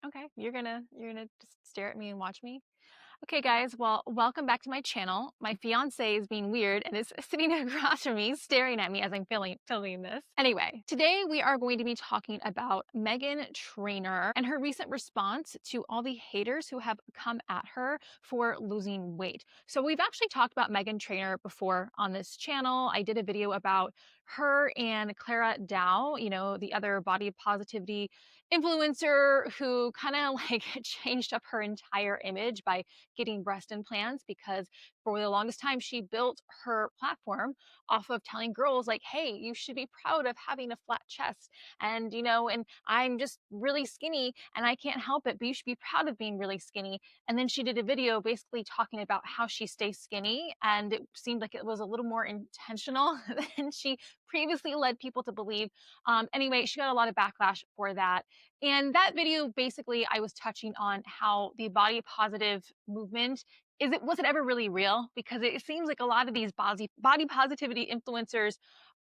Okay, you're gonna just stare at me and watch me? Okay, guys, well, welcome back to my channel. My fiance is being weird and is sitting across from me, staring at me as I'm filming this. Anyway, today we are going to be talking about Meghan Trainor and her recent response to all the haters who have come at her for losing weight. So we've actually talked about Meghan Trainor before on this channel. I did a video about her and Clara Dow, the other body positivity influencer who kind of like changed up her entire image by getting breast implants, because for the longest time she built her platform off of telling girls like, hey, you should be proud of having a flat chest, and I'm just really skinny and I can't help it, but you should be proud of being really skinny. And then she did a video basically talking about how she stays skinny, and it seemed like it was a little more intentional than she previously led people to believe. Anyway, she got a lot of backlash for that. And that video, basically, I was touching on how the body positive movement was it ever really real? Because it seems like a lot of these body positivity influencers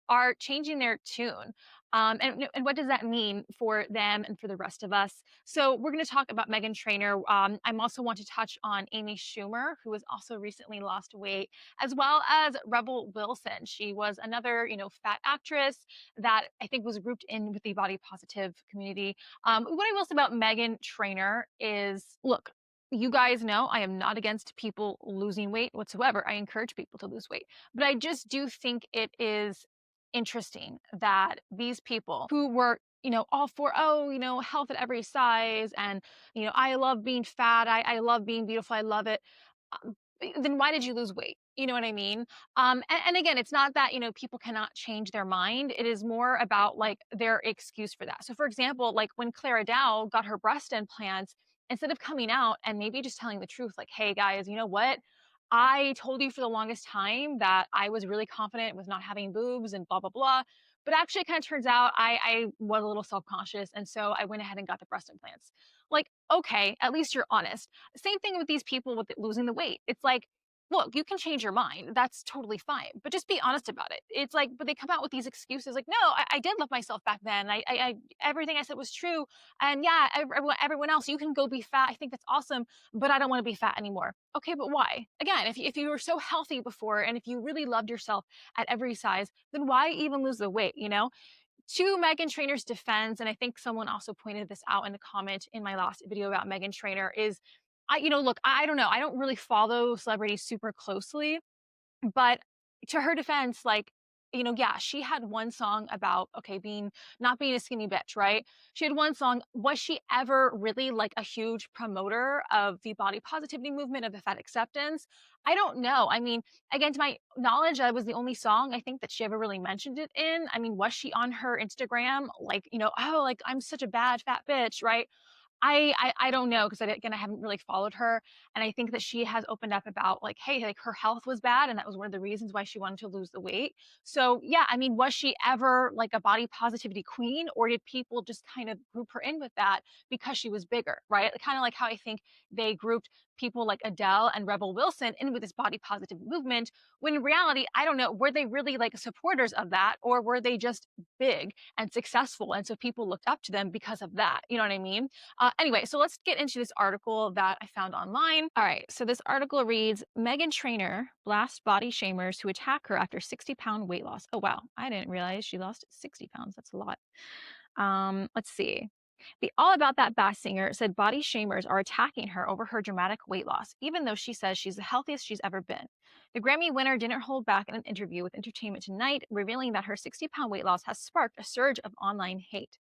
are changing their tune. And what does that mean for them and for the rest of us? So we're going to talk about Meghan Trainor. I'm also want to touch on Amy Schumer, who has also recently lost weight, as well as Rebel Wilson. She was another, fat actress that I think was grouped in with the body positive community. What I will say about Meghan Trainor is, look, you guys know I am not against people losing weight whatsoever. I encourage people to lose weight. But I just do think it is interesting that these people who were, all for, oh, health at every size, and, I love being fat, I love being beautiful, I love it. Then why did you lose weight? You know what I mean? And again, it's not that, people cannot change their mind. It is more about like their excuse for that. So for example, like when Clara Dow got her breast implants, instead of coming out and maybe just telling the truth, like, hey guys, you know what? I told you for the longest time that I was really confident with not having boobs and blah, blah, blah. But actually, it kind of turns out I was a little self conscious. And so I went ahead and got the breast implants. Like, okay, at least you're honest. Same thing with these people with losing the weight. It's like, look, you can change your mind. That's totally fine. But just be honest about it. It's like, but they come out with these excuses like, no, I did love myself back then. Everything I said was true. And yeah, everyone else, you can go be fat. I think that's awesome, but I don't want to be fat anymore. Okay, but why? Again, if you were so healthy before and if you really loved yourself at every size, then why even lose the weight, To Meghan Trainor's defense, and I think someone also pointed this out in the comment in my last video about Meghan Trainor, is look, I don't know. I don't really follow celebrities super closely, but to her defense, like, yeah, she had one song about, okay, not being a skinny bitch, right? She had one song. Was she ever really like a huge promoter of the body positivity movement, of the fat acceptance? I don't know. I mean, again, to my knowledge, that was the only song I think that she ever really mentioned it in. I mean, was she on her Instagram like, oh, like I'm such a bad fat bitch, right? I don't know, because again, I haven't really followed her, and I think that she has opened up about like, hey, like her health was bad, and that was one of the reasons why she wanted to lose the weight. So yeah, I mean, was she ever like a body positivity queen, or did people just kind of group her in with that because she was bigger, right? Kind of like how I think they grouped people like Adele and Rebel Wilson in with this body positive movement, when in reality, I don't know, were they really like supporters of that, or were they just big and successful, and so people looked up to them because of that? You know what I mean? Anyway, so let's get into this article that I found online. All right, so this article reads, Meghan Trainor blasts body shamers who attack her after 60-pound weight loss. Oh, wow. I didn't realize she lost 60 pounds. That's a lot. Let's see. The All About That bass singer said body shamers are attacking her over her dramatic weight loss, even though she says she's the healthiest she's ever been. The Grammy winner didn't hold back in an interview with Entertainment Tonight, revealing that her 60-pound weight loss has sparked a surge of online hate.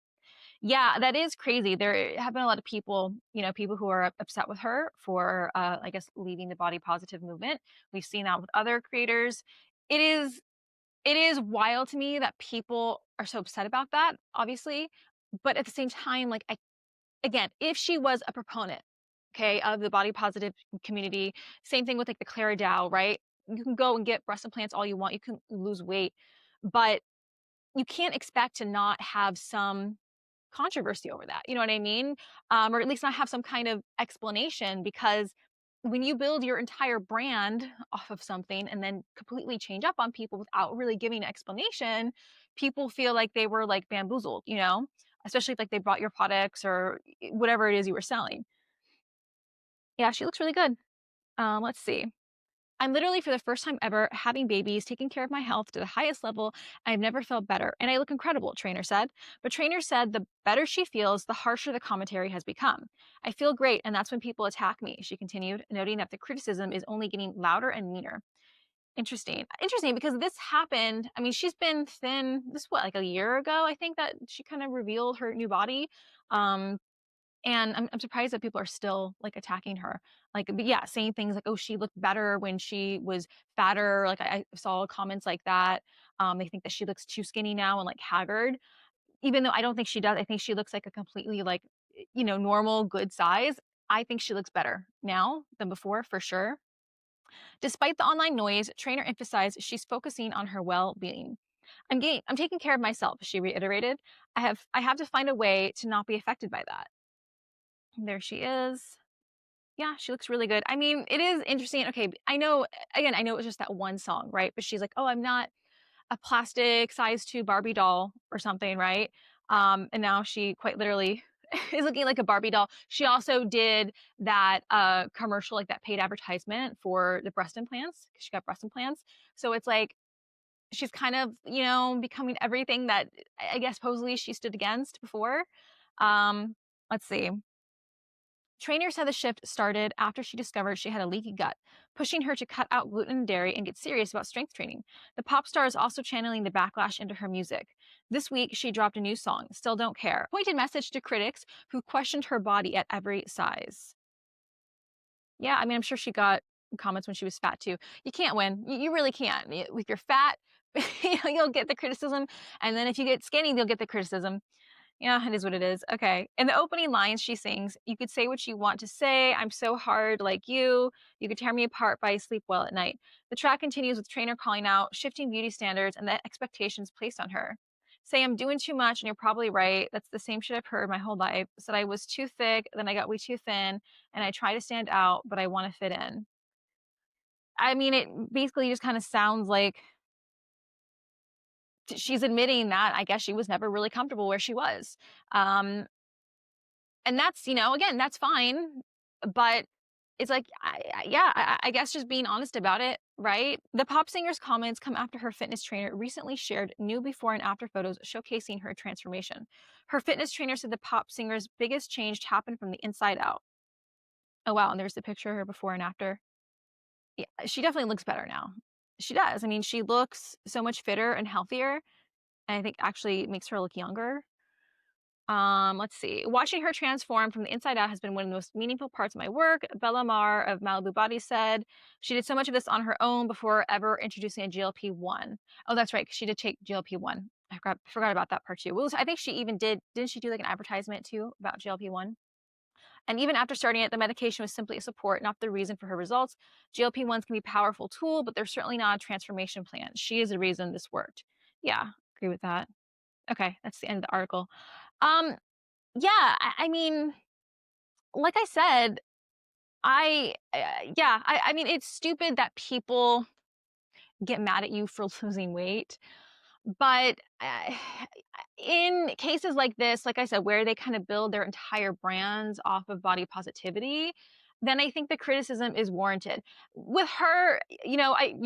Yeah, that is crazy. There have been a lot of people, people who are upset with her for, I guess, leading the body positive movement. We've seen that with other creators. It is, it is wild to me that people are so upset about that, obviously. But at the same time, like, again, if she was a proponent, okay, of the body positive community, same thing with like the Clara Dow, right? You can go and get breast implants all you want. You can lose weight, but you can't expect to not have some controversy over that. You know what I mean? Or at least not have some kind of explanation, because when you build your entire brand off of something and then completely change up on people without really giving an explanation, people feel like they were like bamboozled, especially if like they bought your products or whatever it is you were selling. Yeah, she looks really good. Let's see. I'm literally, for the first time ever, having babies, taking care of my health to the highest level. I've never felt better, and I look incredible, Trainor said. But Trainor said the better she feels, the harsher the commentary has become. I feel great, and that's when people attack me, she continued, noting that the criticism is only getting louder and meaner. Interesting. Interesting, because this happened. I mean, she's been thin, this what, like a year ago, I think, that she kind of revealed her new body. Um, and I'm surprised that people are still like attacking her. Like, but yeah, saying things like, oh, she looked better when she was fatter. Like I saw comments like that. They think that she looks too skinny now and like haggard, even though I don't think she does. I think she looks like a completely like, normal, good size. I think she looks better now than before, for sure. Despite the online noise, Trainer emphasized she's focusing on her well-being. I'm taking care of myself, she reiterated. I have to find a way to not be affected by that. There she is. Yeah, she looks really good. I mean, it is interesting. Okay, I know, again, I know it was just that one song, right? But she's like, oh, I'm not a plastic size 2 Barbie doll or something, right? And now she quite literally is looking like a Barbie doll. She also did that commercial, like that paid advertisement for the breast implants, because she got breast implants. So it's like she's kind of, becoming everything that I guess supposedly she stood against before. Let's see. Trainer said the shift started after she discovered she had a leaky gut, pushing her to cut out gluten and dairy and get serious about strength training. The pop star is also channeling the backlash into her music. This week, she dropped a new song, Still Don't Care, a pointed message to critics who questioned her body at every size. Yeah, I mean, I'm sure she got comments when she was fat too. You can't win. You really can't. If you're fat, you'll get the criticism. And then if you get skinny, you'll get the criticism. Yeah, it is what it is. Okay. In the opening lines, she sings, you could say what you want to say. I'm so hard like you. You could tear me apart, but I sleep well at night. The track continues with Trainer calling out shifting beauty standards and the expectations placed on her. Say I'm doing too much and you're probably right. That's the same shit I've heard my whole life. Said I was too thick, then I got way too thin, and I try to stand out, but I want to fit in. I mean, it basically just kind of sounds like she's admitting that I guess she was never really comfortable where she was. Um, and that's, again, that's fine. But it's like, yeah, I guess just being honest about it, right? The pop singer's comments come after her fitness trainer recently shared new before and after photos showcasing her transformation. Her fitness trainer said the pop singer's biggest change happened from the inside out. Oh, wow. And there's the picture of her before and after. Yeah, she definitely looks better now. She does. I mean, she looks so much fitter and healthier. And I think actually makes her look younger. Let's see. Watching her transform from the inside out has been one of the most meaningful parts of my work. Bella Mar of Malibu Body said she did so much of this on her own before ever introducing a GLP-1. Oh, that's right. She did take GLP-1. I forgot about that part too. Well, I think she even didn't she do like an advertisement too about GLP-1? And even after starting it, the medication was simply a support, not the reason for her results. GLP-1s can be a powerful tool, but they're certainly not a transformation plan. She is the reason this worked. Yeah, agree with that. Okay, that's the end of the article. Um, yeah, I mean, like I said, I mean, it's stupid that people get mad at you for losing weight, but in cases like this, like I said, where they kind of build their entire brands off of body positivity, then I think the criticism is warranted. With her, you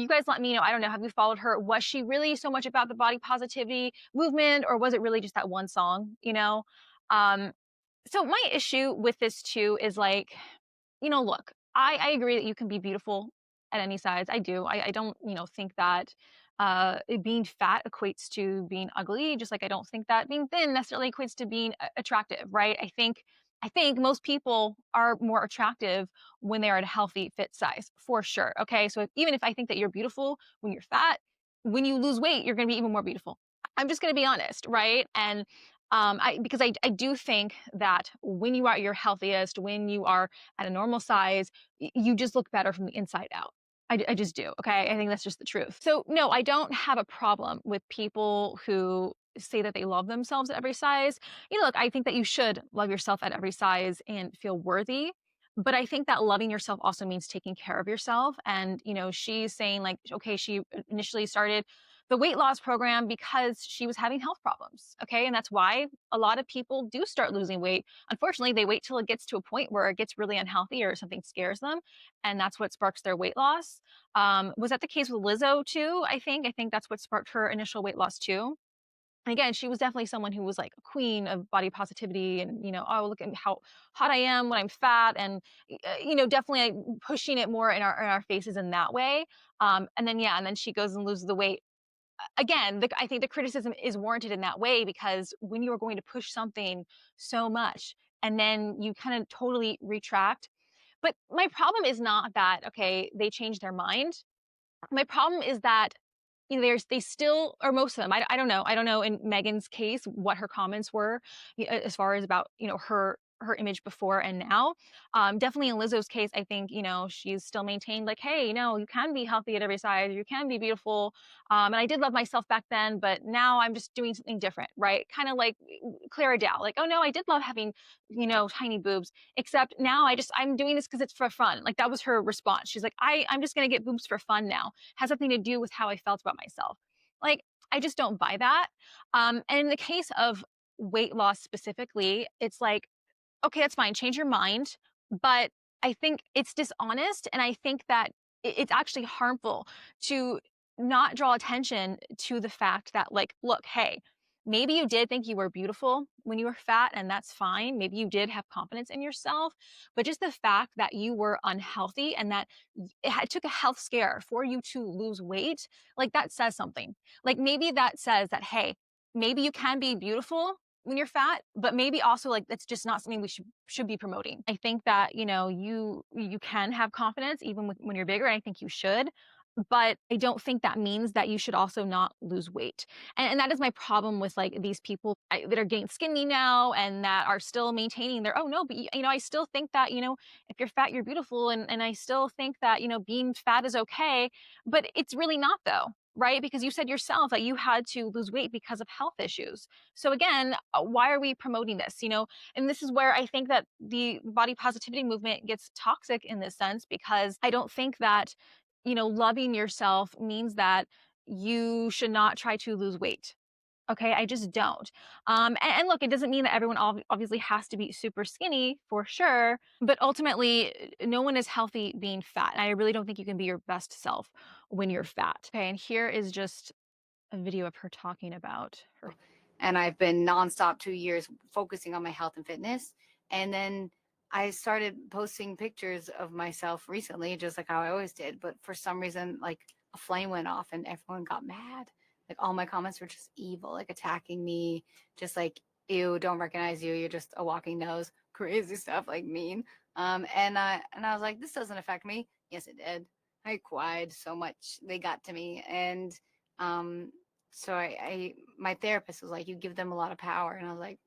guys let me know. I don't know. Have you followed her? Was she really so much about the body positivity movement, or was it really just that one song? Um, so my issue with this too is like, look, I agree that you can be beautiful at any size. I do. I don't, think that being fat equates to being ugly, just like I don't think that being thin necessarily equates to being attractive, right? I think most people are more attractive when they are at a healthy fit size, for sure. Okay. So even if I think that you're beautiful when you're fat, when you lose weight, you're going to be even more beautiful. I'm just going to be honest, right? And because I do think that when you are at your healthiest, when you are at a normal size, you just look better from the inside out. I just do. Okay. I think that's just the truth. So, no, I don't have a problem with people who say that they love themselves at every size. Look, I think that you should love yourself at every size and feel worthy. But I think that loving yourself also means taking care of yourself. And, she's saying, like, okay, she initially started the weight loss program because she was having health problems. Okay. And that's why a lot of people do start losing weight. Unfortunately, they wait till it gets to a point where it gets really unhealthy or something scares them. And that's what sparks their weight loss. Was that the case with Lizzo too? I think that's what sparked her initial weight loss too. And again, she was definitely someone who was like a queen of body positivity and, oh, look at how hot I am when I'm fat. And, definitely pushing it more in our faces in that way. Yeah, and then she goes and loses the weight. Again, I think the criticism is warranted in that way because when you are going to push something so much and then you kind of totally retract. But my problem is not that, okay, they changed their mind. My problem is that they still, or most of them, I don't know. I don't know in Meghan's case what her comments were as far as about, her image before and now. Definitely in Lizzo's case, I think, she's still maintained like, hey, you can be healthy at every size, you can be beautiful. And I did love myself back then, but now I'm just doing something different, right? Kind of like Clara Dow, like, oh no, I did love having, tiny boobs, except now I'm doing this because it's for fun. Like that was her response. She's like, I'm just gonna get boobs for fun now. Has nothing to do with how I felt about myself. Like, I just don't buy that. And in the case of weight loss specifically, it's like, okay, that's fine. Change your mind. But I think it's dishonest. And I think that it's actually harmful to not draw attention to the fact that, like, look, hey, maybe you did think you were beautiful when you were fat, and that's fine. Maybe you did have confidence in yourself. But just the fact that you were unhealthy and that it took a health scare for you to lose weight, like that says something. Like maybe that says that, hey, maybe you can be beautiful when you're fat, but maybe also like that's just not something we should be promoting. I think that, you can have confidence even when you're bigger. I think you should, but I don't think that means that you should also not lose weight. And that is my problem with like these people that are getting skinny now and that are still maintaining their, oh no, but I still think that, if you're fat, you're beautiful. And I still think that, being fat is okay, but it's really not though. Right? Because you said yourself that you had to lose weight because of health issues. So again, why are we promoting this? And this is where I think that the body positivity movement gets toxic in this sense, because I don't think that, loving yourself means that you should not try to lose weight. Okay, I just don't. And look, it doesn't mean that everyone obviously has to be super skinny for sure, but ultimately, no one is healthy being fat. And I really don't think you can be your best self when you're fat. Okay, and here is just a video of her talking about her. And I've been nonstop 2 years focusing on my health and fitness. And then I started posting pictures of myself recently, just like how I always did. But for some reason, like a flame went off and everyone got mad. Like all my comments were just evil, like attacking me, just like, ew, don't recognize you. You're just a walking nose, crazy stuff, like mean. And I was like, this doesn't affect me. Yes, it did. I cried so much. They got to me. And um, so my therapist was like, you give them a lot of power. And I was like,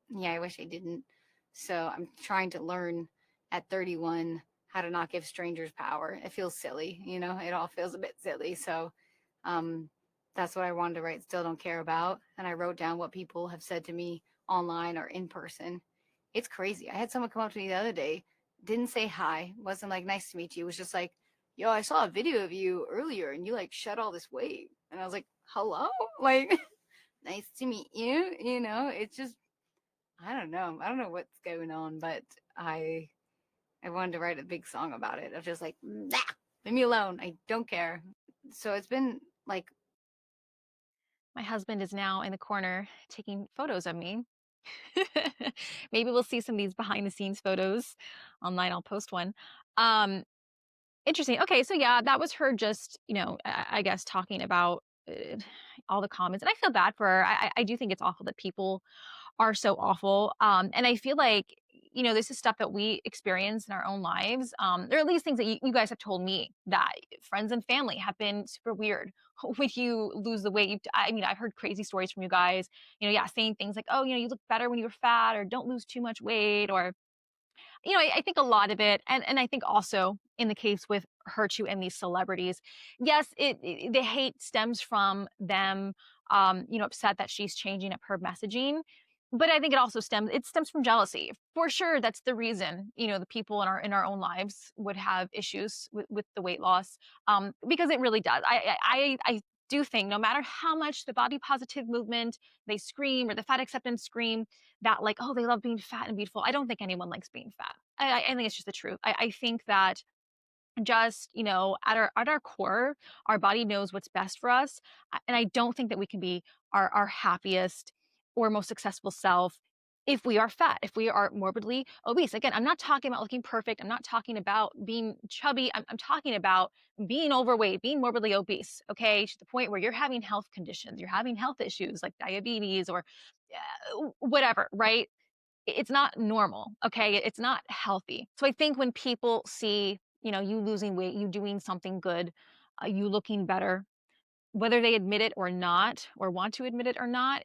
yeah, I wish I didn't. So I'm trying to learn at 31 how to not give strangers power. It feels silly, it all feels a bit silly. So um, that's what I wanted to write, Still Don't Care About. And I wrote down what people have said to me online or in person. It's crazy. I had someone come up to me the other day, didn't say hi, wasn't like, nice to meet you. It was just like, yo, I saw a video of you earlier and you like shed all this weight. And I was like, hello? Like, nice to meet you. It's just, I don't know. I don't know what's going on, but I wanted to write a big song about it. Of just like, nah, leave me alone. I don't care. So it's been like, My husband is now in the corner taking photos of me. Maybe we'll see some of these behind the scenes photos online. I'll post one. Um, Interesting. Okay, so yeah, that was her just, I guess talking about all the comments, and I feel bad for her. I do think it's awful that people are so awful. And I feel like, this is stuff that we experience in our own lives, or at least things that you guys have told me that friends and family have been super weird when you lose the weight. I mean, I've heard crazy stories from you guys, yeah, saying things like, oh, you look better when you were fat, or don't lose too much weight, or I think a lot of it, and I think also in the case with her too and these celebrities, yes, the hate stems from them, upset that she's changing up her messaging. But I think it stems from jealousy. For sure, that's the reason, the people in our own lives would have issues with the weight loss, because it really does. I do think no matter how much the body positive movement, they scream, or the fat acceptance scream that like, oh, they love being fat and beautiful. I don't think anyone likes being fat. I think it's just the truth. I think that just, at our core, our body knows what's best for us. And I don't think that we can be our happiest or most successful self if we are fat, if we are morbidly obese. Again, I'm not talking about looking perfect. I'm not talking about being chubby. I'm talking about being overweight, being morbidly obese, okay? To the point where you're having health conditions, you're having health issues like diabetes or whatever, right? It's not normal, okay? It's not healthy. So I think when people see, you losing weight, you doing something good, you looking better, whether they admit it or not, or want to admit it or not,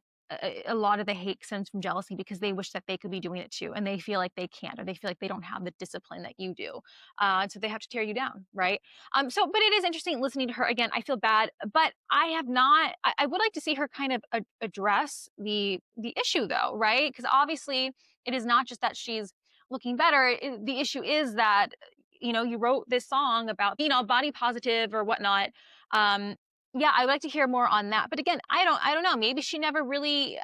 a lot of the hate stems from jealousy because they wish that they could be doing it too, and they feel like they can't, or they feel like they don't have the discipline that you do, so they have to tear you down, right? But it is interesting listening to her again. I feel bad, but I have not. I would like to see her kind of address the issue, though, right? Because obviously, it is not just that she's looking better. The issue is that you wrote this song about being all body positive or whatnot. Um, yeah, I would like to hear more on that. But again, I don't know. Maybe she never really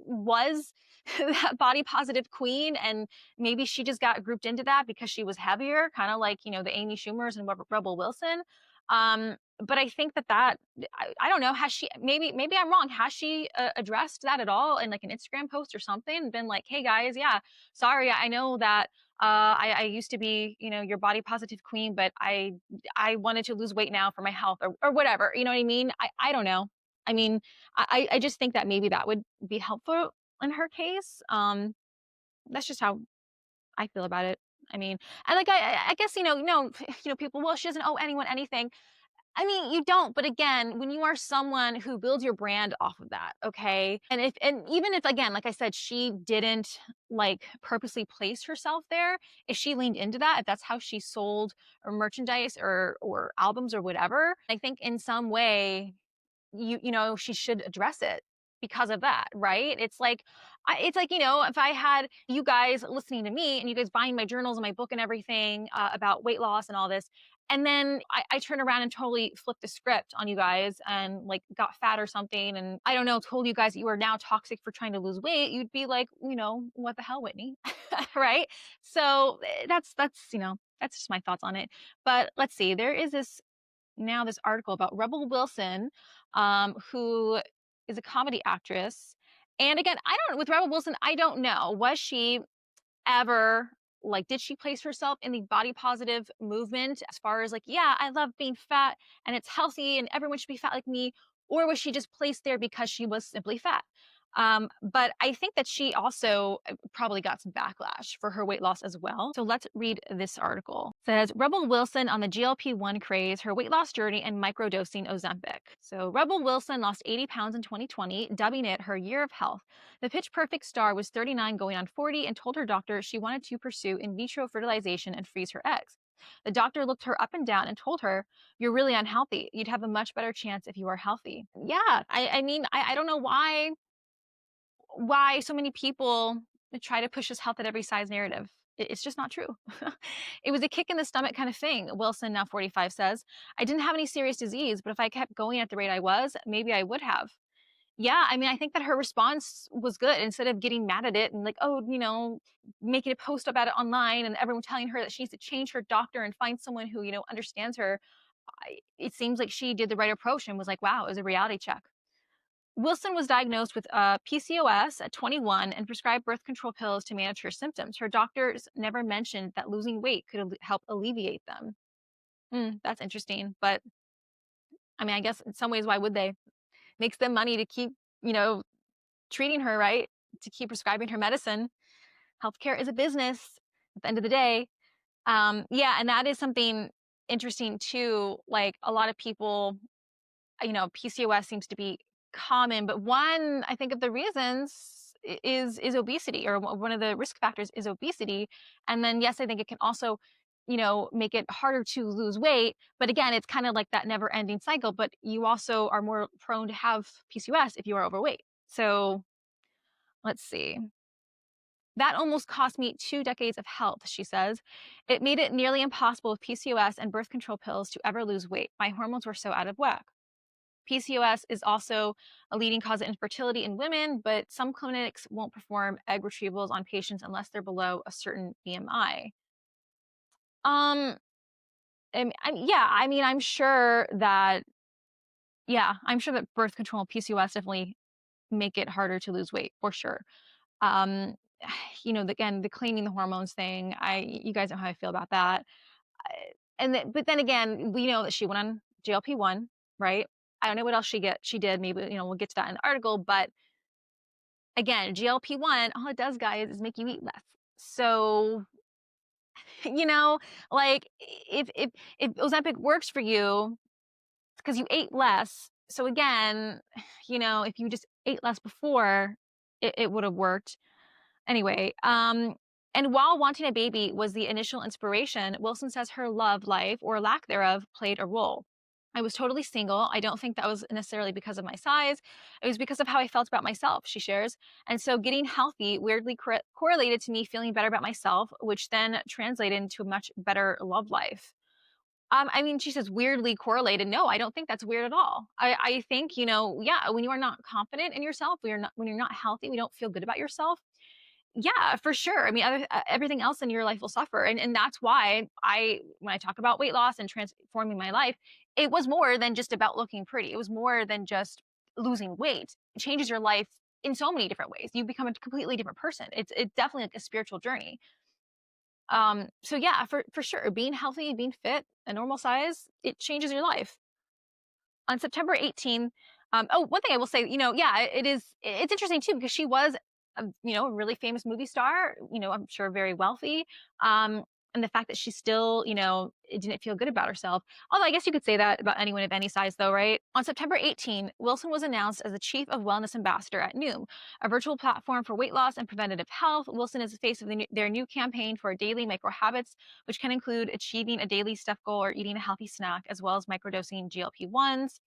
was that body positive queen, and maybe she just got grouped into that because she was heavier, kind of like the Amy Schumers and Rebel Wilson. But I think I don't know. Has she? Maybe I'm wrong. Has she addressed that at all in like an Instagram post or something? And been like, hey guys, yeah, sorry, I know that I used to be, your body positive queen, but I wanted to lose weight now for my health or whatever. You know what I mean? I don't know. I mean, I just think that maybe that would be helpful in her case. That's just how I feel about it. I mean, and like I guess people. Well, she doesn't owe anyone anything. I mean, you don't, but again, when you are someone who builds your brand off of that, okay? And even if again, like I said, she didn't like purposely place herself there, if she leaned into that, if that's how she sold or merchandise or albums or whatever, I think in some way she should address it because of that, right? It's like if I had you guys listening to me and you guys buying my journals and my book and everything about weight loss and all this, and then I turn around and totally flip the script on you guys and like got fat or something, and I don't know, told you guys that you are now toxic for trying to lose weight, you'd be like, what the hell, Whitney? Right? So that's just my thoughts on it. But let's see, there is this article about Rebel Wilson, who is a comedy actress. And again, I don't with Rebel Wilson, I don't know. Was she ever like did she place herself in the body positive movement as far as like, yeah, I love being fat and it's healthy and everyone should be fat like me, or was she just placed there because she was simply fat? But I think that she also probably got some backlash for her weight loss as well. So let's read this article. It says Rebel Wilson on the GLP-1 craze, her weight loss journey, and microdosing Ozempic. So Rebel Wilson lost 80 pounds in 2020, dubbing it her year of health. The Pitch Perfect star was 39 going on 40 and told her doctor she wanted to pursue in vitro fertilization and freeze her eggs. The doctor looked her up and down and told her, you're really unhealthy. You'd have a much better chance if you are healthy. Yeah, I mean, I don't know why so many people try to push this health at every size narrative. It's just not true. It was a kick in the stomach kind of thing, Wilson, now 45, says. I didn't have any serious disease, but if I kept going at the rate I was, maybe I would have. Yeah, I mean, I think that her response was good. Instead of getting mad at it and like, oh, making a post about it online and everyone telling her that she needs to change her doctor and find someone who, understands her, it seems like she did the right approach and was like, wow, it was a reality check. Wilson was diagnosed with PCOS at 21 and prescribed birth control pills to manage her symptoms. Her doctors never mentioned that losing weight could help alleviate them. That's interesting. But I mean, I guess in some ways, why would they? Makes them money to keep, treating her, right? To keep prescribing her medicine. Healthcare is a business at the end of the day. Yeah, and that is something interesting too. Like a lot of people, PCOS seems to be common, but one, I think, of the reasons is obesity, or one of the risk factors is obesity. And then, yes, I think it can also, make it harder to lose weight. But again, it's kind of like that never ending cycle, but you also are more prone to have PCOS if you are overweight. So let's see. That almost cost me 2 decades of health, she says. It made it nearly impossible with PCOS and birth control pills to ever lose weight. My hormones were so out of whack. PCOS is also a leading cause of infertility in women, but some clinics won't perform egg retrievals on patients unless they're below a certain BMI. Um, yeah, I mean, I'm sure that birth control and PCOS definitely make it harder to lose weight for sure. Um, again, the cleaning the hormones thing, you guys know how I feel about that. But then again, we know that she went on GLP-1, right? I don't know what else she did. Maybe, we'll get to that in the article. But again, GLP-1, all it does, guys, is make you eat less. So, you know, like if Ozempic works for you, it's because you ate less. So again, if you just ate less before, it would have worked. Anyway, and while wanting a baby was the initial inspiration, Wilson says her love life, or lack thereof, played a role. I was totally single. I don't think that was necessarily because of my size. It was because of how I felt about myself, she shares. And so getting healthy weirdly correlated to me feeling better about myself, which then translated into a much better love life. I mean, she says weirdly correlated. No, I don't think that's weird at all. I think, yeah, when you are not confident in yourself, when you're not healthy, we don't feel good about yourself. Yeah, for sure. I mean, everything else in your life will suffer, and that's why when I talk about weight loss and transforming my life, it was more than just about looking pretty. It was more than just losing weight. It changes your life in so many different ways. You become a completely different person. It's definitely like a spiritual journey. So yeah, for sure, being healthy, being fit, a normal size, it changes your life. On September 18th, one thing I will say, yeah, it's interesting too, because she was, a really famous movie star, I'm sure very wealthy. Um, and the fact that she still, it didn't feel good about herself. Although I guess you could say that about anyone of any size though, right? On September 18, Wilson was announced as the Chief of Wellness Ambassador at Noom, a virtual platform for weight loss and preventative health. Wilson is the face of their new campaign for daily micro habits, which can include achieving a daily step goal or eating a healthy snack, as well as microdosing GLP-1s.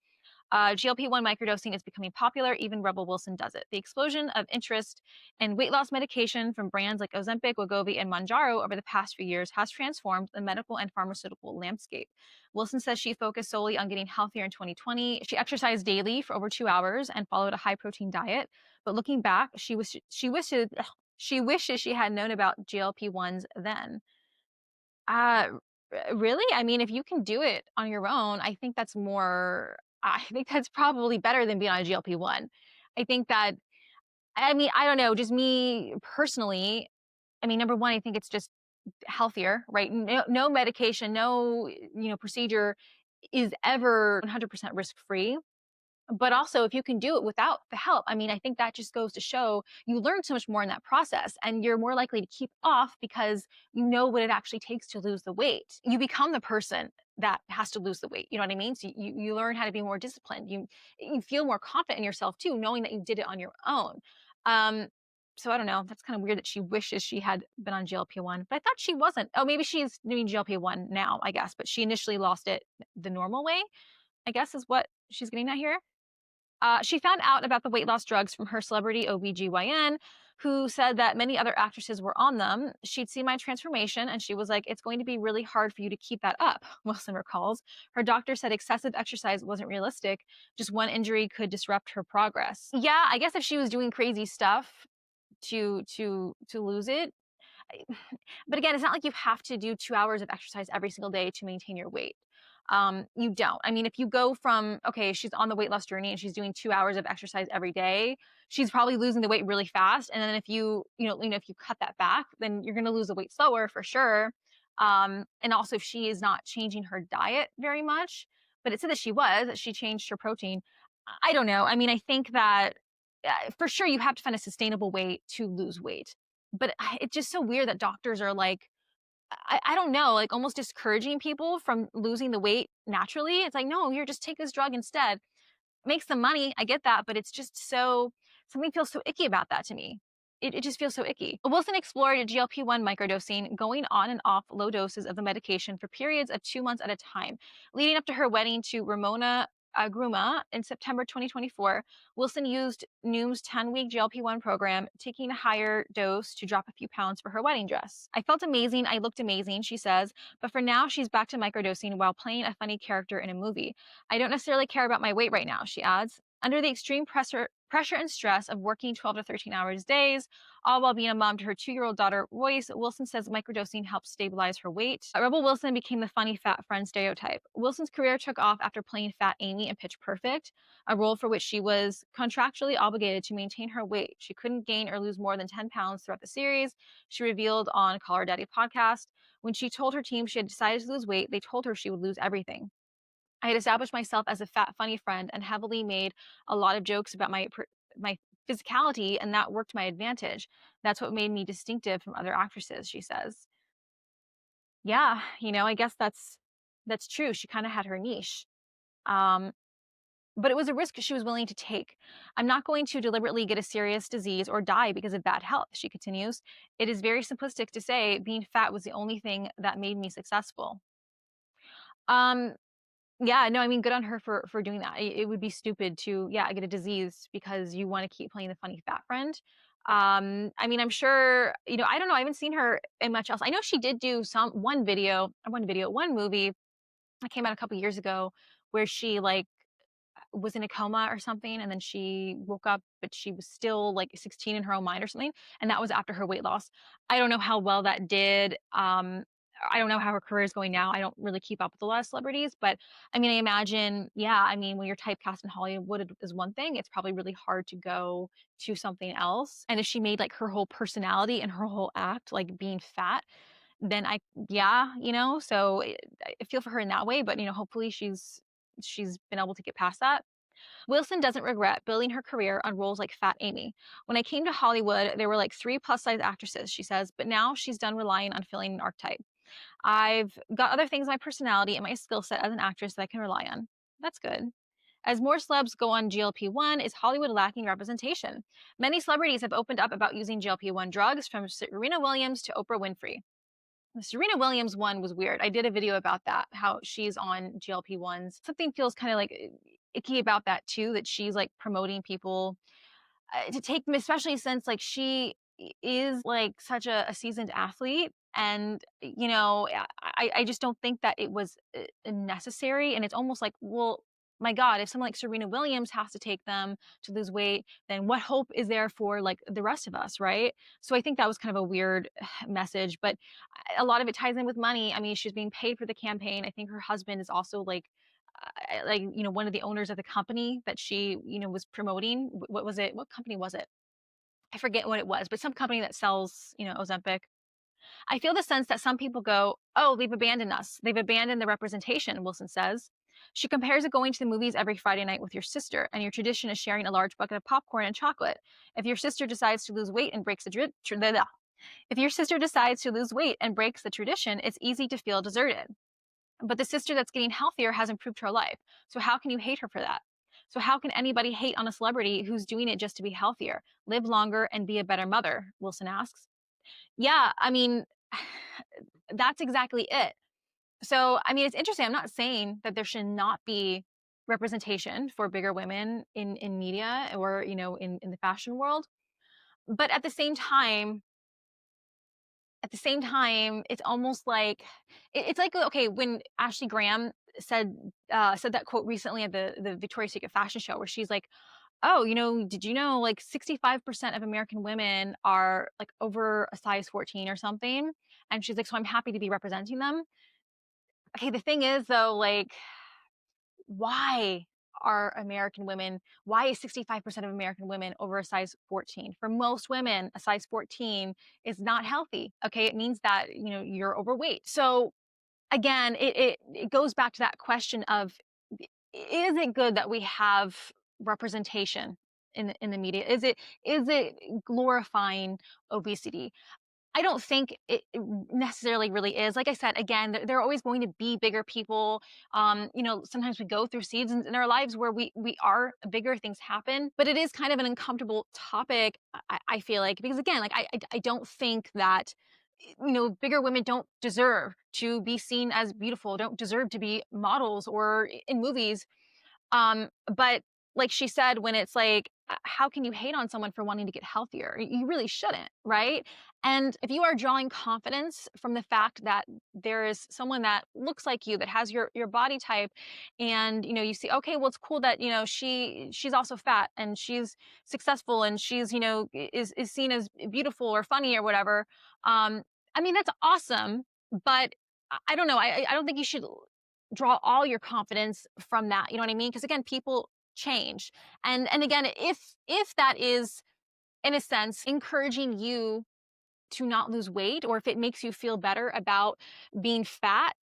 GLP-1 microdosing is becoming popular. Even Rebel Wilson does it. The explosion of interest in weight loss medication from brands like Ozempic, Wegovy, and Mounjaro over the past few years has transformed the medical and pharmaceutical landscape. Wilson says she focused solely on getting healthier in 2020. She exercised daily for over 2 hours and followed a high-protein diet. But looking back, she wishes she had known about GLP-1s then. Uh, really? I mean, if you can do it on your own, I think that's probably better than being on a GLP-1. I think that, I mean, I don't know, just me personally, I mean, number one, I think it's just healthier, right? No medication, no, procedure is ever 100% risk-free. But also, if you can do it without the help, I mean, I think that just goes to show you learn so much more in that process, and you're more likely to keep off because you know what it actually takes to lose the weight. You become the person that has to lose the weight. You know what I mean? So you learn how to be more disciplined. You feel more confident in yourself too, knowing that you did it on your own. Um, so I don't know. That's kind of weird that she wishes she had been on GLP-1, but I thought she wasn't. Oh, maybe she's doing GLP-1 now, I guess, but she initially lost it the normal way, I guess is what she's getting at here. She found out about the weight loss drugs from her celebrity OBGYN, who said that many other actresses were on them. She'd seen my transformation and she was like, "It's going to be really hard for you to keep that up," Wilson recalls. Her doctor said excessive exercise wasn't realistic. Just one injury could disrupt her progress. Yeah, I guess if she was doing crazy stuff to lose it. But again, it's not like you have to do 2 hours of exercise every single day to maintain your weight. You don't. I mean, if you go from, okay, she's on the weight loss journey and she's doing 2 hours of exercise every day, she's probably losing the weight really fast. And then if if you cut that back, then you're going to lose the weight slower for sure. And also if she is not changing her diet very much, but it said that she changed her protein. I don't know. I mean, I think that for sure you have to find a sustainable way to lose weight. But it's just so weird that doctors are like, I don't know, like almost discouraging people from losing the weight naturally. It's like, no, here, just take this drug instead. Make some money. I get that, but it's just something feels so icky about that to me. It just feels so icky. Wilson explored GLP-1 microdosing, going on and off low doses of the medication for periods of 2 months at a time, leading up to her wedding to Ramona Gruma in September 2024, Wilson used Noom's 10-week GLP-1 program, taking a higher dose to drop a few pounds for her wedding dress. I felt amazing. I looked amazing, she says, but for now, she's back to microdosing while playing a funny character in a movie. I don't necessarily care about my weight right now, she adds. Under the extreme pressure and stress of working 12 to 13 hours days, all while being a mom to her 2-year-old daughter, Royce, Wilson says microdosing helped stabilize her weight. Rebel Wilson became the funny fat friend stereotype. Wilson's career took off after playing Fat Amy in Pitch Perfect, a role for which she was contractually obligated to maintain her weight. She couldn't gain or lose more than 10 pounds throughout the series, she revealed on Call Her Daddy podcast. When she told her team she had decided to lose weight, they told her she would lose everything. I had established myself as a fat, funny friend and heavily made a lot of jokes about my physicality, and that worked to my advantage. That's what made me distinctive from other actresses, she says. Yeah, I guess that's true. She kind of had her niche. Um, but it was a risk she was willing to take. I'm not going to deliberately get a serious disease or die because of bad health, she continues. It is very simplistic to say being fat was the only thing that made me successful. Um, Yeah, no, I mean, good on her for doing that. It would be stupid to, yeah, get a disease because you want to keep playing the funny fat friend. I mean, I'm sure, I don't know. I haven't seen her in much else. I know she did do one movie that came out a couple years ago where she like was in a coma or something, and then she woke up, but she was still like 16 in her own mind or something, and that was after her weight loss. I don't know how well that did. I don't know how her career is going now. I don't really keep up with a lot of celebrities, but I mean, I imagine, yeah, I mean, when you're typecast in Hollywood is one thing. It's probably really hard to go to something else. And if she made like her whole personality and her whole act like being fat, then yeah, so I feel for her in that way, but hopefully she's been able to get past that. Wilson doesn't regret building her career on roles like Fat Amy. When I came to Hollywood, there were like 3 plus size actresses, she says, but now she's done relying on filling an archetype. I've got other things in my personality and my skill set as an actress that I can rely on. That's good. As more celebs go on GLP-1, is Hollywood lacking representation? Many celebrities have opened up about using GLP-1 drugs, from Serena Williams to Oprah Winfrey. The Serena Williams one was weird. I did a video about that, how she's on GLP-1s. Something feels kind of like icky about that too, that she's like promoting people to take them, especially since like she is like such a seasoned athlete. And, I just don't think that it was necessary. And it's almost like, well, my God, if someone like Serena Williams has to take them to lose weight, then what hope is there for like the rest of us, right? So I think that was kind of a weird message, but a lot of it ties in with money. I mean, she's being paid for the campaign. I think her husband is also like one of the owners of the company that she was promoting. What was it? What company was it? I forget what it was, but some company that sells Ozempic. I feel the sense that some people go, oh, they've abandoned us, they've abandoned the representation, Wilson says. She compares it going to the movies every Friday night with your sister, and your tradition is sharing a large bucket of popcorn and chocolate. If your sister decides to lose weight and breaks the if your sister decides to lose weight and breaks the tradition, it's easy to feel deserted. But the sister that's getting healthier has improved her life. So how can you hate her for that? So how can anybody hate on a celebrity who's doing it just to be healthier, live longer, and be a better mother? Wilson asks. Yeah, I mean, that's exactly it. So, I mean, it's interesting. I'm not saying that there should not be representation for bigger women in media or, in the fashion world. But at the same time, it's almost like it's like, okay, when Ashley Graham said that quote recently at the Victoria's Secret fashion show, where she's like, "Oh, did you know like 65% of American women are like over a size 14 or something?" And she's like, "So I'm happy to be representing them." Okay, the thing is though, like, why why is 65% of American women over a size 14? For most women, a size 14 is not healthy. Okay, it means that you're overweight. So again, it goes back to that question of, is it good that we have representation in the media? Is it glorifying obesity? I don't think it necessarily really is. Like I said, again, there are always going to be bigger people. Sometimes we go through seasons in our lives where we are bigger, things happen, but it is kind of an uncomfortable topic. I feel like, because again, like I don't think that bigger women don't deserve to be seen as beautiful, don't deserve to be models or in movies. But like she said, when it's like, how can you hate on someone for wanting to get healthier? You really shouldn't, right? And if you are drawing confidence from the fact that there is someone that looks like you, that has your body type, and you see, okay, well, it's cool that she's also fat and she's successful and she's is seen as beautiful or funny or whatever. I mean, that's awesome, but I don't know. I don't think you should draw all your confidence from that. You know what I mean? Because again, people change. And again, if that is in a sense encouraging you to not lose weight, or if it makes you feel better about being fat,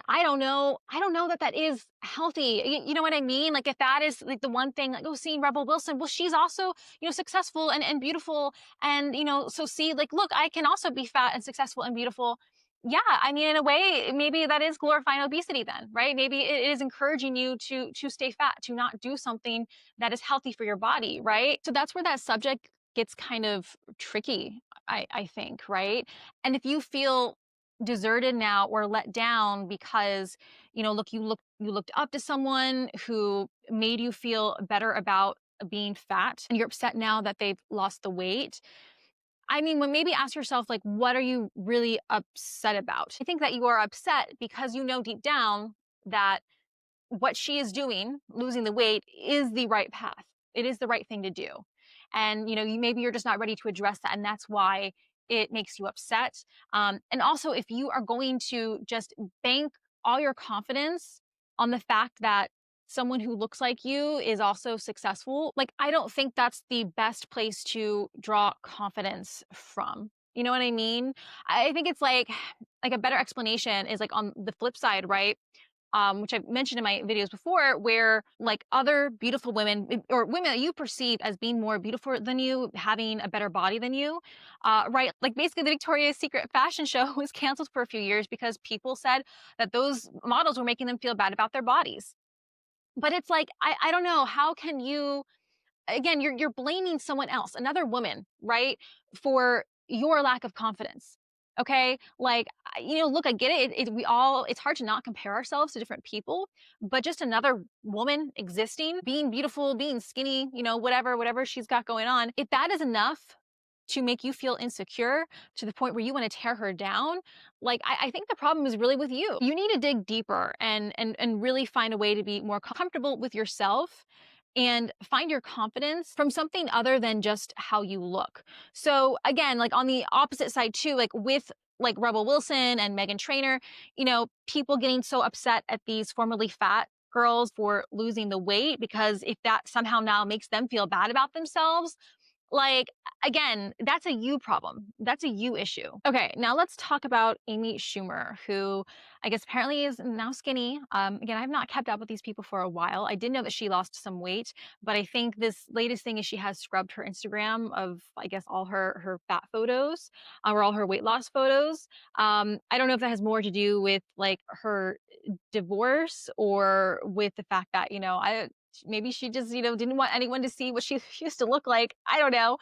I don't know. I don't know that that is healthy. You know what I mean? Like if that is like the one thing, like, oh, seeing Rebel Wilson, well, she's also, successful and beautiful. And, so see, like, look, I can also be fat and successful and beautiful. Yeah. I mean, in a way, maybe that is glorifying obesity then, right? Maybe it is encouraging you to stay fat, to not do something that is healthy for your body, right? So that's where that subject gets kind of tricky, I think, right? And if you feel deserted now or let down because look, you looked up to someone who made you feel better about being fat, and you're upset now that they've lost the weight. I mean, when maybe ask yourself, like, what are you really upset about? I think that you are upset because you know deep down that what she is doing, losing the weight, is the right path. It is the right thing to do. And maybe you're just not ready to address that, and that's why it makes you upset. And also, if you are going to just bank all your confidence on the fact that someone who looks like you is also successful, like, I don't think that's the best place to draw confidence from. You know what I mean? I think it's like a better explanation is like on the flip side, right? Which I've mentioned in my videos before, where like other beautiful women or women that you perceive as being more beautiful than you, having a better body than you, right? Like basically, the Victoria's Secret fashion show was canceled for a few years because people said that those models were making them feel bad about their bodies. But it's like, I don't know. How can you, again, you're blaming someone else, another woman, right, for your lack of confidence. Okay, like look, I get it. It's hard to not compare ourselves to different people, but just another woman existing, being beautiful, being skinny, whatever she's got going on. If that is enough to make you feel insecure to the point where you want to tear her down, like I think the problem is really with you. You need to dig deeper and really find a way to be more comfortable with yourself and find your confidence from something other than just how you look. So again, like on the opposite side too, like with like Rebel Wilson and Meghan Trainor, people getting so upset at these formerly fat girls for losing the weight because if that somehow now makes them feel bad about themselves, like, again, that's a you problem. That's a you issue. Okay, now let's talk about Amy Schumer, who I guess apparently is now skinny. Again, I've not kept up with these people for a while. I did know that she lost some weight, but I think this latest thing is she has scrubbed her Instagram of, I guess, all her fat photos, or all her weight loss photos. I don't know if that has more to do with like her divorce or with the fact that I maybe she just didn't want anyone to see what she used to look like. I don't know.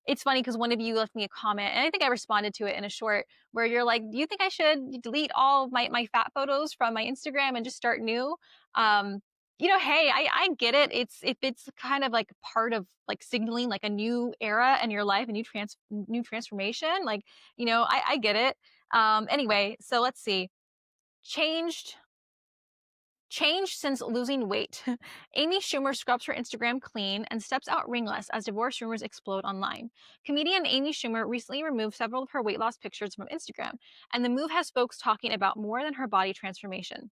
It's funny because one of you left me a comment and I think I responded to it in a short where you're like, do you think I should delete all of my fat photos from my Instagram and just start new? Hey, I get it. If it's kind of like part of like signaling like a new era in your life, a new transformation, like I get it. Anyway, so let's see. Changed Change since losing weight. Amy Schumer scrubs her Instagram clean and steps out ringless as divorce rumors explode online. Comedian Amy Schumer recently removed several of her weight loss pictures from Instagram, and the move has folks talking about more than her body transformation.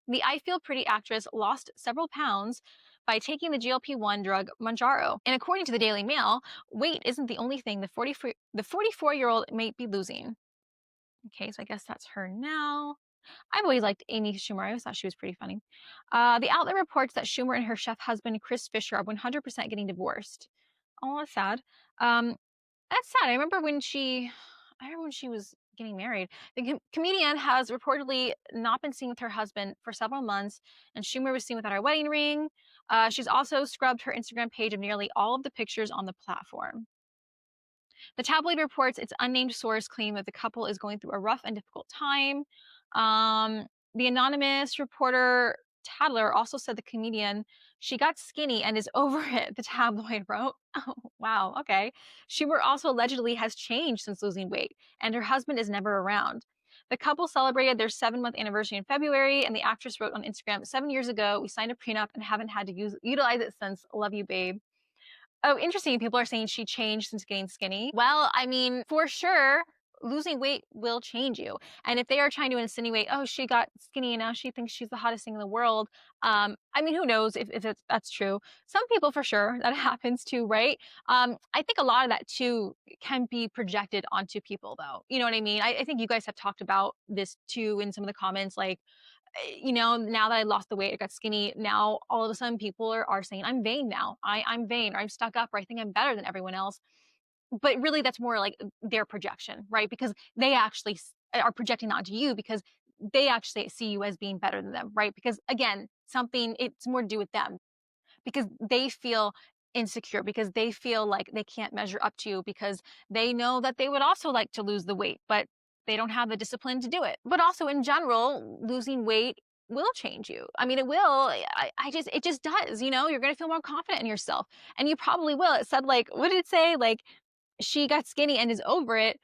The I Feel Pretty actress lost several pounds by taking the GLP-1 drug Mounjaro. And according to the Daily Mail, weight isn't the only thing the 44-year-old may be losing. Okay, so I guess that's her now. I've always liked Amy Schumer. I always thought she was pretty funny. The outlet reports that Schumer and her chef husband, Chris Fisher, are 100% getting divorced. Oh, that's sad. Um, that's sad. I remember when she was getting married. The comedian has reportedly not been seen with her husband for several months, and Schumer was seen without her wedding ring. She's also scrubbed her Instagram page of nearly all of the pictures on the platform. The tabloid reports its unnamed source claim that the couple is going through a rough and difficult time. The anonymous reporter Tadler also said the comedian, she got skinny and is over it, the tabloid wrote. Oh, wow. Okay. Schumer also allegedly has changed since losing weight, and her husband is never around. The couple celebrated their 7-month anniversary in February, and the actress wrote on Instagram, 7 years ago, we signed a prenup and haven't had to utilize it since. Love you, babe. Oh, interesting. People are saying she changed since getting skinny. Well, I mean, for sure, losing weight will change you. And if they are trying to insinuate, oh, she got skinny and now she thinks she's the hottest thing in the world, I mean, who knows if that's true. Some people, for sure, that happens to, right? I think a lot of that too can be projected onto people, though. You know what I mean? I think you guys have talked about this too in some of the comments, like, now that I lost the weight, I got skinny. Now all of a sudden people are saying I'm vain now. I'm vain, or I'm stuck up, or I think I'm better than everyone else. But really, that's more like their projection, right? Because they actually are projecting onto you because they actually see you as being better than them, right? Because again, something it's more to do with them because they feel insecure, because they feel like they can't measure up to you, because they know that they would also like to lose the weight, but they don't have the discipline to do it. But also in general, losing weight will change you. I mean, it will. It just does. You're going to feel more confident in yourself, and you probably will. It said, like, what did it say? Like, she got skinny and is over it.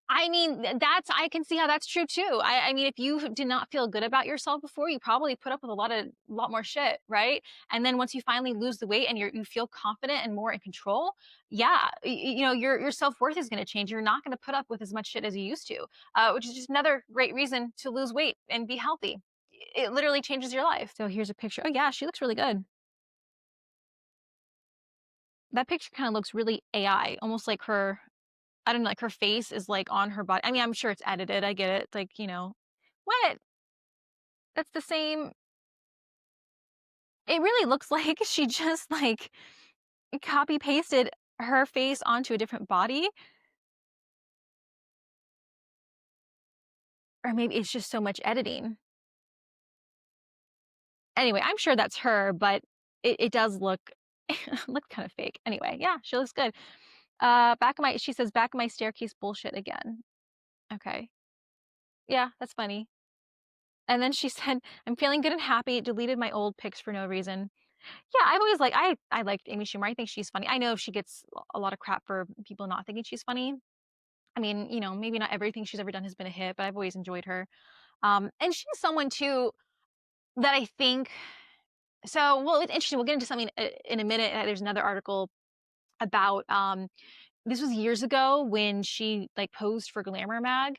I mean, I can see how that's true too. I mean, if you did not feel good about yourself before, you probably put up with a lot more shit, right? And then once you finally lose the weight and you feel confident and more in control, yeah, your self-worth is going to change. You're not going to put up with as much shit as you used to, which is just another great reason to lose weight and be healthy. It literally changes your life. So here's a picture. Oh yeah, she looks really good. That picture kind of looks really AI, almost like her. I don't know, like her face is like on her body. I mean, I'm sure it's edited. I get it. Like, what? That's the same. It really looks like she just like copy pasted her face onto a different body. Or maybe it's just so much editing. Anyway, I'm sure that's her, but it does look look kind of fake. Anyway, yeah, she looks good. She says back of my staircase bullshit again. Okay. Yeah, that's funny. And then she said, I'm feeling good and happy, deleted my old pics for no reason. Yeah, I've always like I liked Amy Schumer. I think she's funny. I know she gets a lot of crap for people not thinking she's funny. I mean, maybe not everything she's ever done has been a hit, but I've always enjoyed her. And she's someone too that I think so. Well, it's interesting. We'll get into something in a minute. There's another article about this was years ago when she like posed for Glamour Mag,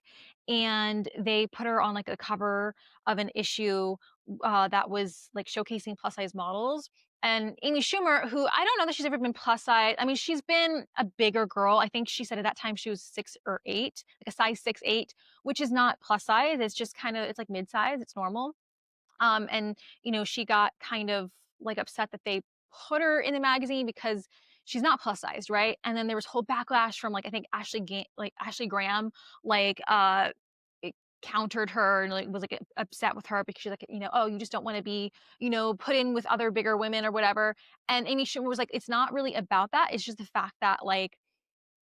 and they put her on like a cover of an issue that was like showcasing plus size models. And Amy Schumer, who I don't know that she's ever been plus size. I mean, she's been a bigger girl. I think she said at that time she was 6 or 8, like a size 6'8", which is not plus size. It's just it's like mid size. It's normal. And she got kind of like upset that they put her in the magazine because she's not plus sized, right? And then there was whole backlash from like I think Ashley Graham, like it countered her and like was like upset with her because she's like, oh, you just don't want to be, put in with other bigger women or whatever. And Amy Schumer was like, it's not really about that. It's just the fact that like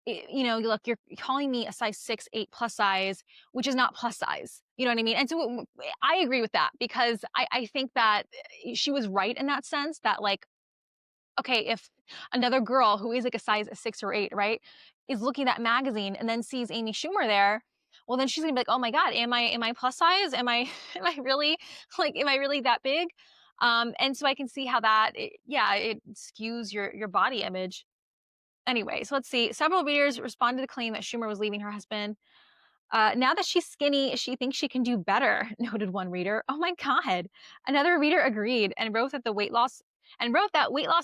look, you're calling me a size 6'8" plus size, which is not plus size. You know what I mean? And so I agree with that because I think that she was right in that sense that like, okay, if another girl who is like a size 6 or 8, right, is looking at that magazine and then sees Amy Schumer there, well, then she's gonna be like, oh my God, am I plus size? Am I, am I really that big? And so I can see how it skews your body image. Anyway, so let's see. Several readers responded to claim that Schumer was leaving her husband. Now that she's skinny, she thinks she can do better, noted one reader. Oh my God. Another reader agreed and wrote that weight loss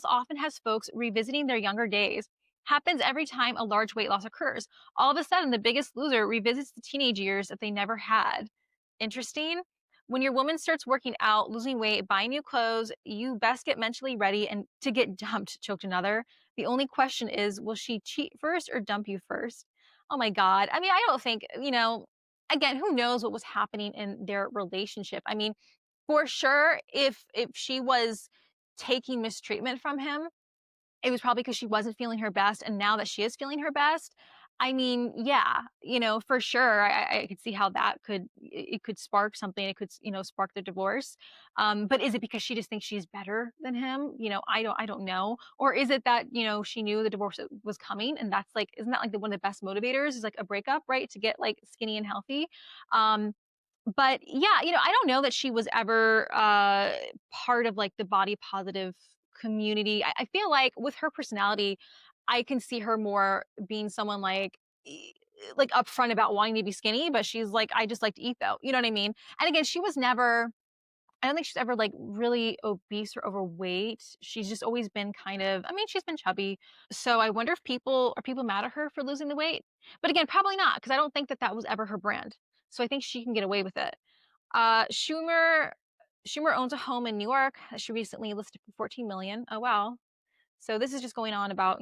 often has folks revisiting their younger days. Happens every time a large weight loss occurs. All of a sudden, the biggest loser revisits the teenage years that they never had. Interesting. When your woman starts working out, losing weight, buying new clothes, you best get mentally ready and to get dumped, choked another. The only question is, will she cheat first or dump you first? Oh my God. I mean, I don't think, again, who knows what was happening in their relationship? I mean, for sure, if she was taking mistreatment from him, it was probably because she wasn't feeling her best. And now that she is feeling her best, I mean, yeah, for sure. I could see how that it could spark something. It could, spark the divorce. But is it because she just thinks she's better than him? I don't know. Or is it that, she knew the divorce was coming and that's like, isn't that like one of the best motivators is like a breakup, right? To get like skinny and healthy. Um, but yeah, I don't know that she was ever part of like the body positive community. I feel like with her personality, I can see her more being someone like upfront about wanting to be skinny, but she's like, I just like to eat though. You know what I mean? And again, she was never, I don't think she's ever like really obese or overweight. She's just always been kind of, I mean, she's been chubby. So I wonder if people mad at her for losing the weight? But again, probably not, because I don't think that that was ever her brand. So I think she can get away with it. Schumer owns a home in New York that she recently listed for 14 million. Oh wow. So this is just going on about,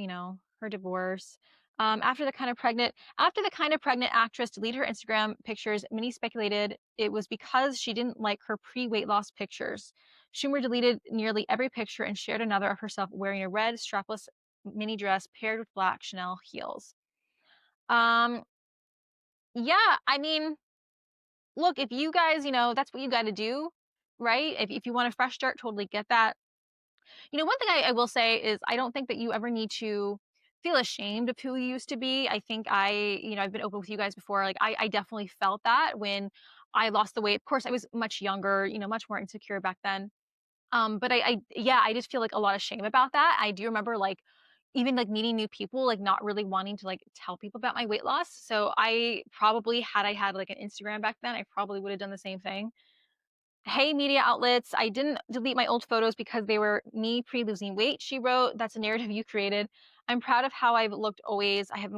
her divorce. After the kind of pregnant actress deleted her Instagram pictures, many speculated it was because she didn't like her pre-weight loss pictures. Schumer deleted nearly every picture and shared another of herself wearing a red strapless mini dress paired with black Chanel heels. Um, yeah, I mean, look, if you guys, that's what you got to do, right? If you want a fresh start, totally get that. One thing I will say is I don't think that you ever need to feel ashamed of who you used to be. I think I've been open with you guys before. Like I definitely felt that when I lost the weight. Of course, I was much younger, much more insecure back then. But yeah, I just feel like a lot of shame about that. I do remember like even like meeting new people, like not really wanting to like tell people about my weight loss. So I probably had I had like an Instagram back then, I probably would have done the same thing. Hey, media outlets, I didn't delete my old photos because they were me pre losing weight, she wrote. That's a narrative you created. I'm proud of how I've looked always. I have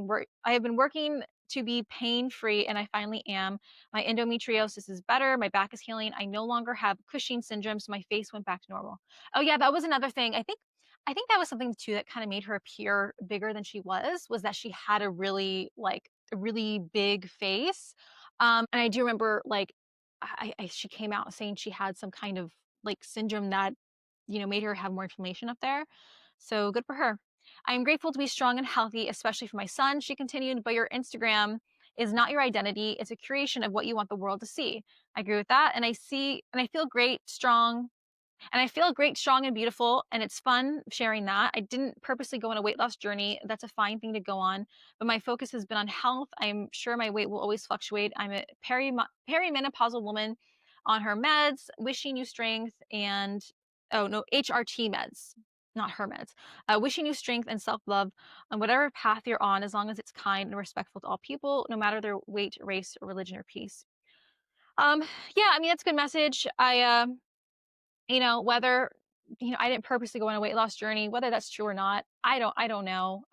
been working to be pain free and I finally am. My endometriosis is better. My back is healing. I no longer have Cushing syndrome, so my face went back to normal. Oh yeah, that was another thing. I think that was something too that kind of made her appear bigger than she was that she had a really big face. And I do remember like she came out saying she had some kind of like syndrome that, made her have more inflammation up there. So good for her. I am grateful to be strong and healthy, especially for my son. She continued, but your Instagram is not your identity. It's a creation of what you want the world to see. I agree with that. And I feel great, strong, and I feel great, strong, and beautiful. And it's fun sharing that. I didn't purposely go on a weight loss journey. That's a fine thing to go on. But my focus has been on health. I'm sure my weight will always fluctuate. I'm a perimenopausal woman on her meds, wishing you strength and, oh no, HRT meds, not her meds. Wishing you strength and self love on whatever path you're on, as long as it's kind and respectful to all people, no matter their weight, race, or religion or peace. Um, yeah, I mean, that's a good message. Whether, I didn't purposely go on a weight loss journey, whether that's true or not, I don't know.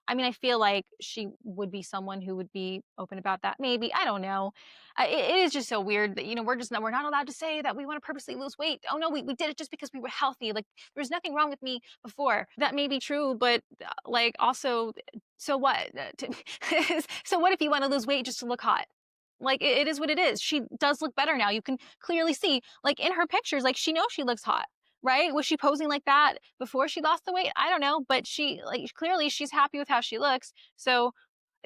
I mean, I feel like she would be someone who would be open about that. Maybe, I don't know. It is just so weird that, we're not allowed to say that we want to purposely lose weight. Oh no, we did it just because we were healthy. Like there's nothing wrong with me before. That may be true, but like also, so what? So what if you want to lose weight just to look hot? Like it is what it is. She does look better now. You can clearly see, like in her pictures, like she knows she looks hot, right? Was she posing like that before she lost the weight? I don't know, but she like clearly she's happy with how she looks. So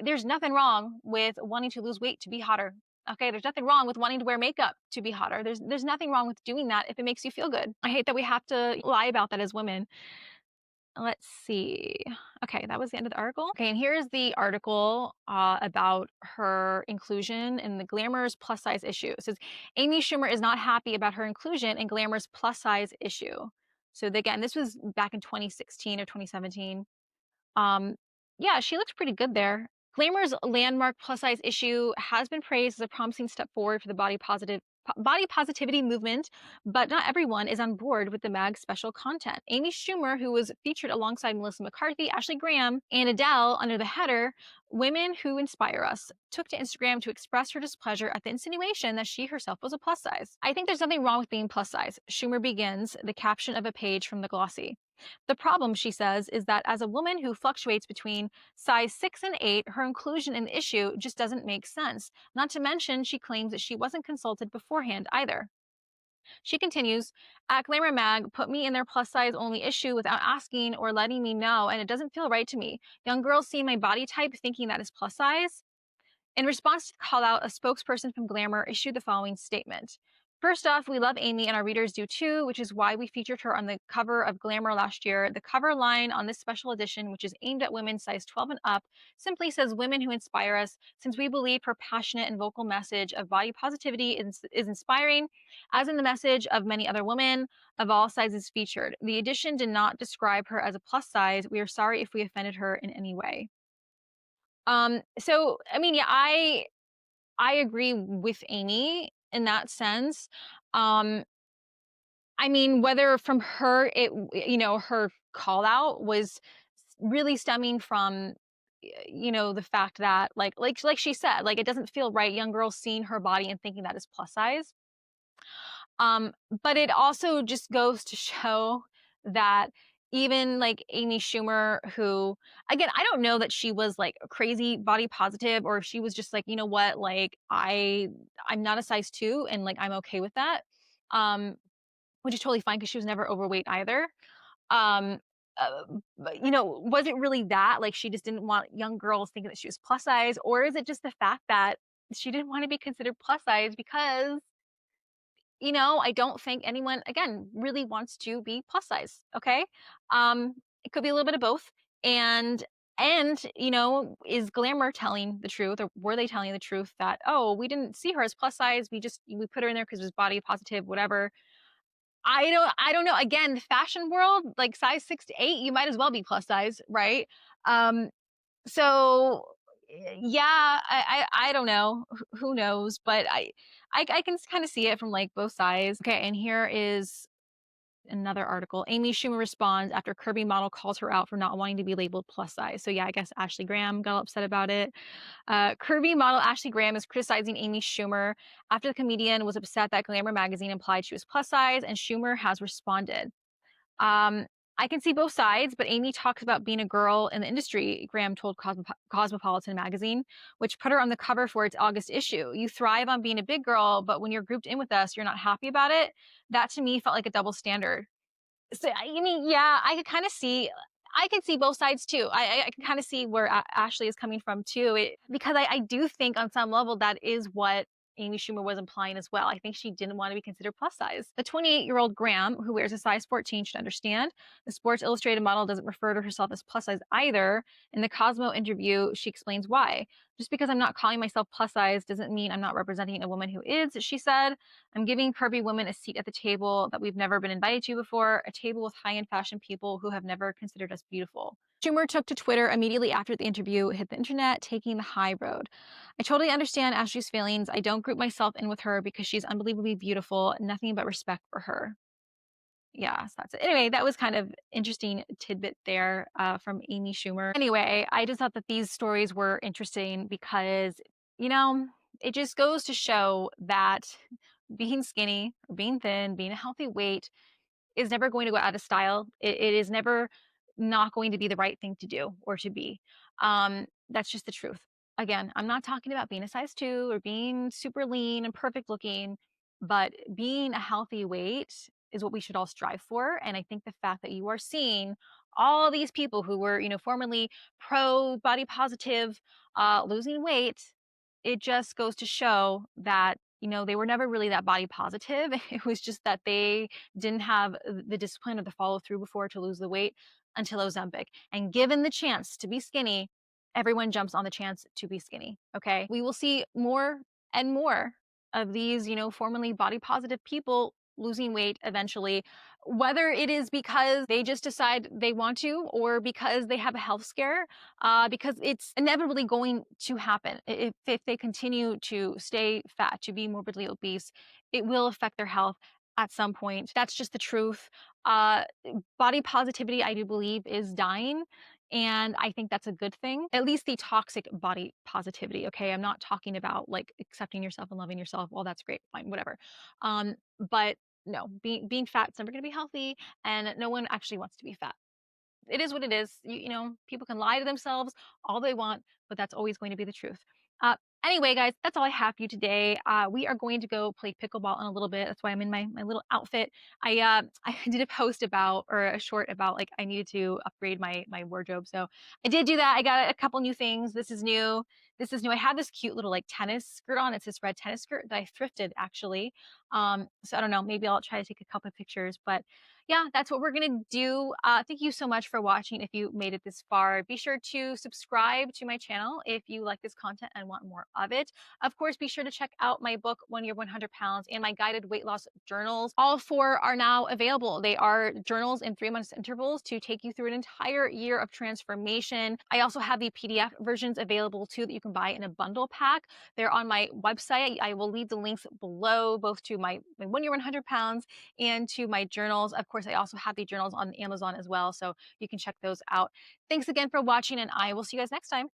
there's nothing wrong with wanting to lose weight to be hotter. Okay, there's nothing wrong with wanting to wear makeup to be hotter. There's nothing wrong with doing that if it makes you feel good. I hate that we have to lie about that as women. Let's see. Okay, that was the end of the article. Okay, and here's the article about her inclusion in the Glamour's plus size issue. It says Amy Schumer is not happy about her inclusion in Glamour's plus size issue. So again, this was back in 2016 or 2017. Um, yeah, she looks pretty good there. Glamour's landmark plus size issue has been praised as a promising step forward for the body positivity movement, but not everyone is on board with the mag's special content. Amy Schumer, who was featured alongside Melissa McCarthy, Ashley Graham, and Adele under the header Women Who Inspire Us, took to Instagram to express her displeasure at the insinuation that she herself was a plus size. I think there's nothing wrong with being plus size. Schumer begins the caption of a page from the glossy. The problem, she says, is that as a woman who fluctuates between size 6 and 8, her inclusion in the issue just doesn't make sense. Not to mention, she claims that she wasn't consulted beforehand either. She continues, at Glamour Mag, put me in their plus size only issue without asking or letting me know, and it doesn't feel right to me. Young girls see my body type thinking that is plus size. In response to the call out, a spokesperson from Glamour issued the following statement. First off, we love Amy and our readers do too, which is why we featured her on the cover of Glamour last year. The cover line on this special edition, which is aimed at women size 12 and up, simply says women who inspire us, since we believe her passionate and vocal message of body positivity is inspiring, as in the message of many other women of all sizes featured. The edition did not describe her as a plus size. We are sorry if we offended her in any way. So I mean, yeah, I agree with Amy in that sense. Um, I mean, whether from her, her call out was really stemming from, the fact that like she said, like it doesn't feel right. Young girls seeing her body and thinking that is plus size. Um, but it also just goes to show that even like Amy Schumer, who again, I don't know that she was like crazy body positive or if she was just like, you know what, like I'm not a size 2 and like I'm okay with that. Um, which is totally fine because she was never overweight either. Um, but, was it really that? Like she just didn't want young girls thinking that she was plus size, or is it just the fact that she didn't want to be considered plus size because I don't think anyone, again, really wants to be plus size. Okay. It could be a little bit of both. And, is Glamour telling the truth or were they telling the truth that, oh, we didn't see her as plus size. We put her in there because it was body positive, whatever. I don't know. Again, the fashion world, like size 6 to 8, you might as well be plus size, right? Um, so yeah, I don't know. Who knows? But I can kind of see it from like both sides. Okay, and here is another article. Amy Schumer responds after Kirby model calls her out for not wanting to be labeled plus size. So yeah, I guess Ashley Graham got upset about it. Kirby model Ashley Graham is criticizing Amy Schumer after the comedian was upset that Glamour magazine implied she was plus size, and Schumer has responded. Um, I can see both sides, but Amy talks about being a girl in the industry, Graham told Cosmopolitan magazine, which put her on the cover for its August issue. You thrive on being a big girl, but when you're grouped in with us, you're not happy about it. That to me felt like a double standard. So, I mean, yeah, I can see both sides too. I can kind of see where Ashley is coming from too. Because I do think on some level that is what Amy Schumer was implying as well. I think she didn't want to be considered plus size. The 28-year-old Graham, who wears a size 14, should understand the Sports Illustrated model doesn't refer to herself as plus size either. In the Cosmo interview, she explains why. Just because I'm not calling myself plus size doesn't mean I'm not representing a woman who is, she said. I'm giving curvy women a seat at the table that we've never been invited to before, a table with high-end fashion people who have never considered us beautiful. Schumer took to Twitter immediately after the interview hit the internet, taking the high road. I totally understand Ashley's feelings. I don't group myself in with her because she's unbelievably beautiful. Nothing but respect for her. Yeah, so that's it. Anyway, that was kind of interesting tidbit there from Amy Schumer. Anyway, I just thought that these stories were interesting because, you know, it just goes to show that being skinny or being thin, being a healthy weight is never going to go out of style. It is never not going to be the right thing to do or to be. That's just the truth. Again, I'm not talking about being a size 2 or being super lean and perfect looking, but being a healthy weight is what we should all strive for. And I think the fact that you are seeing all these people who were, formerly pro body positive, losing weight, it just goes to show that, they were never really that body positive. It was just that they didn't have the discipline or the follow through before to lose the weight until Ozempic. And given the chance to be skinny, everyone jumps on the chance to be skinny. Okay. We will see more and more of these, formerly body positive people losing weight eventually, whether it is because they just decide they want to or because they have a health scare, because it's inevitably going to happen. If they continue to stay fat, to be morbidly obese, it will affect their health at some point. That's just the truth. Uh, Body positivity, I do believe, is dying. And I think that's a good thing, at least the toxic body positivity. Okay. I'm not talking about like accepting yourself and loving yourself. Well, that's great. Fine. Whatever. But no, being fat is never going to be healthy. And no one actually wants to be fat. It is what it is. People can lie to themselves all they want, but that's always going to be the truth. Anyway, guys, that's all I have for you today. We are going to go play pickleball in a little bit. That's why I'm in my little outfit. I did a post about or a short about like I needed to upgrade my wardrobe. So I did do that. I got a couple new things. This is new. This is new. I have this cute little like tennis skirt on. It's this red tennis skirt that I thrifted actually. So I don't know. Maybe I'll try to take a couple of pictures. But yeah, that's what we're gonna do. Thank you so much for watching. If you made it this far, be sure to subscribe to my channel if you like this content and want more of it. Of course, be sure to check out my book, 1 Year 100 Pounds, and my guided weight loss journals. All four are now available. They are journals in 3 months intervals to take you through an entire year of transformation. I also have the PDF versions available too that you can buy in a bundle pack. They're on my website. I will leave the links below, both to my 1 Year 100 Pounds and to my journals. Of course, I also have the journals on Amazon as well, so you can check those out. Thanks again for watching, and I will see you guys next time.